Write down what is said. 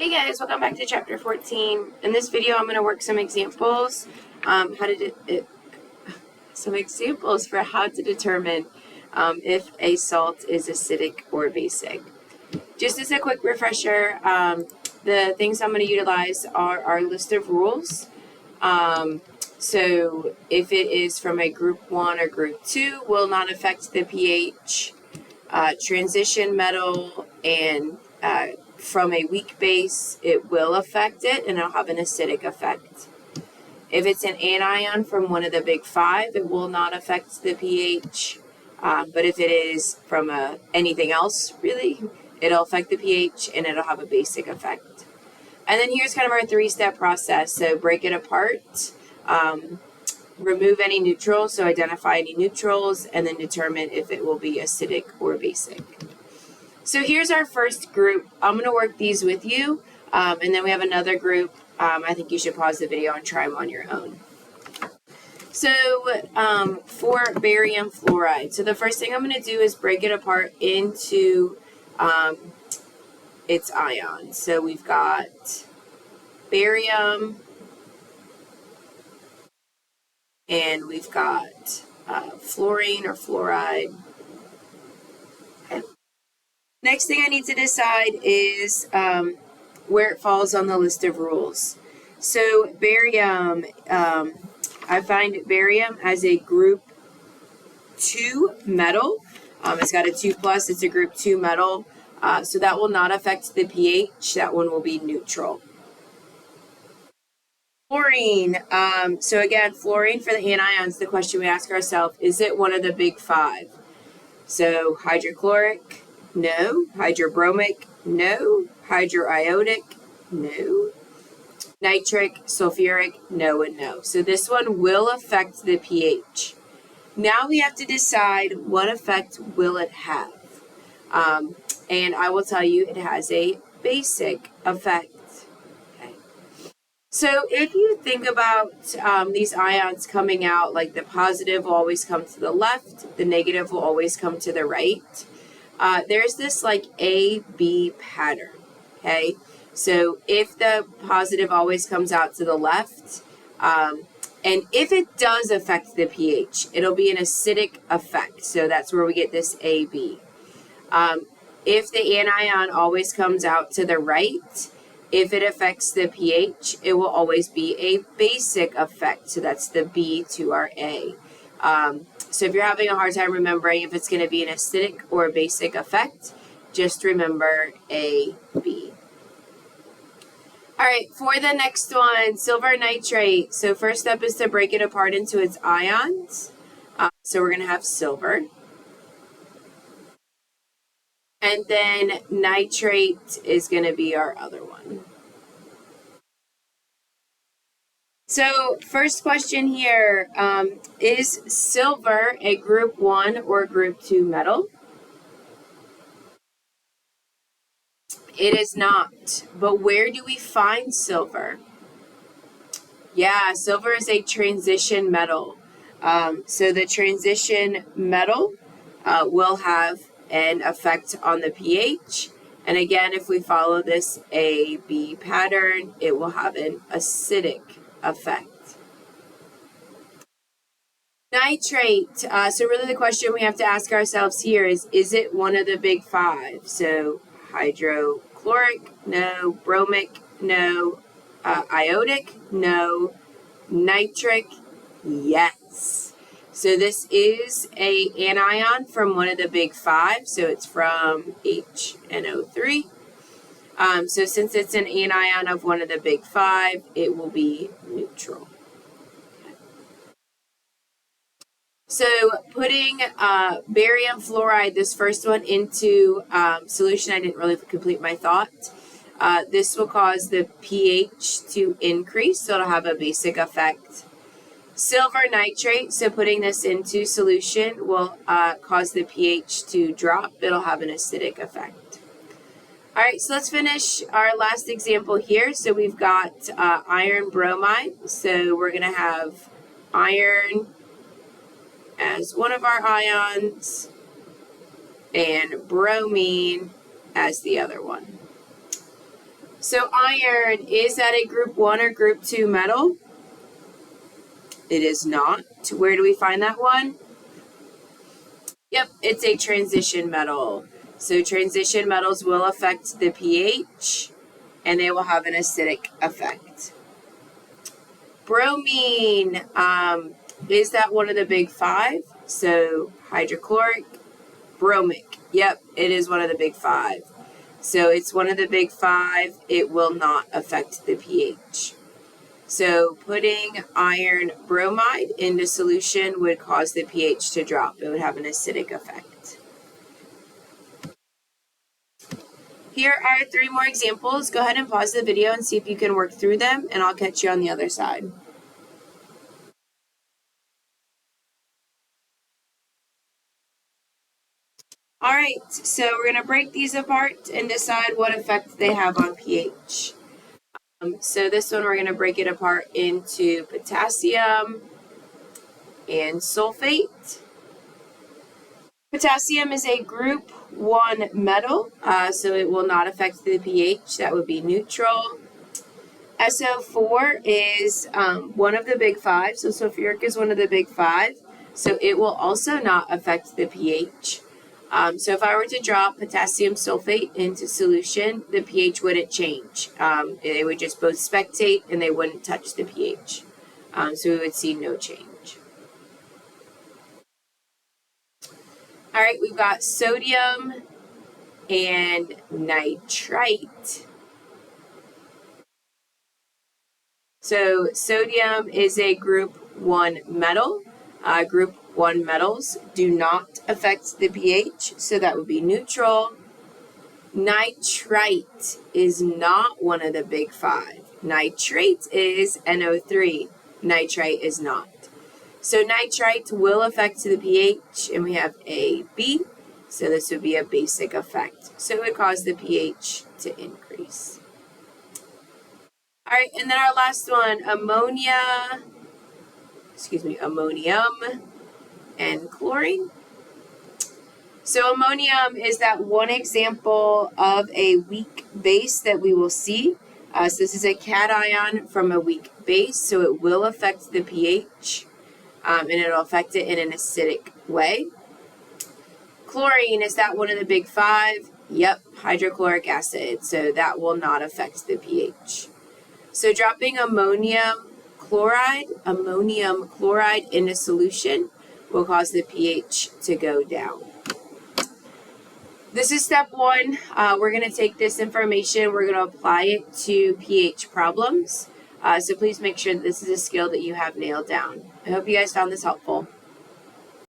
Hey guys, welcome back to chapter 14. In this video, I'm going to work some examples, for how to determine if a salt is acidic or basic. Just as a quick refresher, the things I'm going to utilize are our list of rules. So if it is from a group 1 or group 2, will not affect the pH. Transition metal and from a weak base, it will affect it, and it'll have an acidic effect. If it's an anion from one of the big 5, it will not affect the pH. But if it is from anything else, really, it'll affect the pH, and it'll have a basic effect. And then here's kind of our 3-step process. So break it apart, remove any neutrals, so identify any neutrals, and then determine if it will be acidic or basic. So here's our first group. I'm going to work these with you, and then we have another group. I think you should pause the video and try them on your own. So for barium fluoride, so the first thing I'm going to do is break it apart into its ions. So we've got barium, and we've got fluorine or fluoride. Okay. Next thing I need to decide is where it falls on the list of rules. So barium, I find barium as a group 2 metal. It's got a 2+, it's a group 2 metal. So that will not affect the pH. That one will be neutral. Fluorine. So again, fluorine for the anions, the question we ask ourselves, is it one of the big 5? So hydrochloric, no. Hydrobromic, no. Hydroiodic, no. Nitric, sulfuric, no and no. So this one will affect the pH. Now we have to decide what effect will it have. And I will tell you it has a basic effect. So if you think about these ions coming out, like the positive will always come to the left, the negative will always come to the right. There's this like A-B pattern, okay? So if the positive always comes out to the left, and if it does affect the pH, it'll be an acidic effect. So that's where we get this AB. If the anion always comes out to the right, if it affects the pH, it will always be a basic effect. So that's the B to our A. So if you're having a hard time remembering if it's going to be an acidic or a basic effect, just remember A, B. All right, for the next one, silver nitrate. So first step is to break it apart into its ions. So we're going to have silver. And then nitrate is going to be our other one. So first question here, is silver a group 1 or group 2 metal? It is not. But where do we find silver? Yeah, silver is a transition metal. So the transition metal will have an effect on the pH. And again, if we follow this A-B pattern, it will have an acidic effect. Nitrate. So really the question we have to ask ourselves here is it one of the big 5? So hydrochloric, no. Bromic, no. Iodic, no. Nitric, yes. So this is a anion from one of the big 5. So it's from HNO3. So since it's an anion of one of the big 5, it will be neutral. So putting barium fluoride, this first one, into solution, I didn't really complete my thought. This will cause the pH to increase, so it'll have a basic effect. Silver nitrate, so putting this into solution will cause the pH to drop. It'll have an acidic effect. All right, so let's finish our last example here. So we've got iron bromide. So we're going to have iron as one of our ions and bromine as the other one. So iron, is that a group 1 or group 2 metal? It is not. Where do we find that one? Yep, it's a transition metal. So transition metals will affect the pH and they will have an acidic effect. Bromine, is that one of the big 5? So hydrochloric, bromic. Yep, it is one of the big 5. So it's one of the big 5. It will not affect the pH. So putting iron bromide into solution would cause the pH to drop. It would have an acidic effect. Here are 3 more examples. Go ahead and pause the video and see if you can work through them, and I'll catch you on the other side. All right, so we're going to break these apart and decide what effect they have on pH. So this one, we're going to break it apart into potassium and sulfate. Potassium is a group 1 metal, so it will not affect the pH. That would be neutral. SO4 is one of the big 5, so sulfuric is one of the big 5, so it will also not affect the pH. So if I were to drop potassium sulfate into solution, the pH wouldn't change. They would just both spectate and they wouldn't touch the pH. So we would see no change. All right, we've got sodium and nitrite. So sodium is a group 1 metal. Group 1 metals do not affect the pH, so that would be neutral. Nitrite is not one of the big 5. Nitrate is NO3. Nitrite is not. So nitrite will affect the pH, and we have a B, so this would be a basic effect. So it would cause the pH to increase. All right, and then our last one, ammonium and chlorine. So ammonium is that one example of a weak base that we will see. So this is a cation from a weak base, so it will affect the pH, and it'll affect it in an acidic way. Chlorine, is that one of the big 5? Yep, hydrochloric acid, so that will not affect the pH. So dropping ammonium chloride into solution will cause the pH to go down. This is step 1. We're going to take this information, we're going to apply it to pH problems. So please make sure that this is a skill that you have nailed down. I hope you guys found this helpful.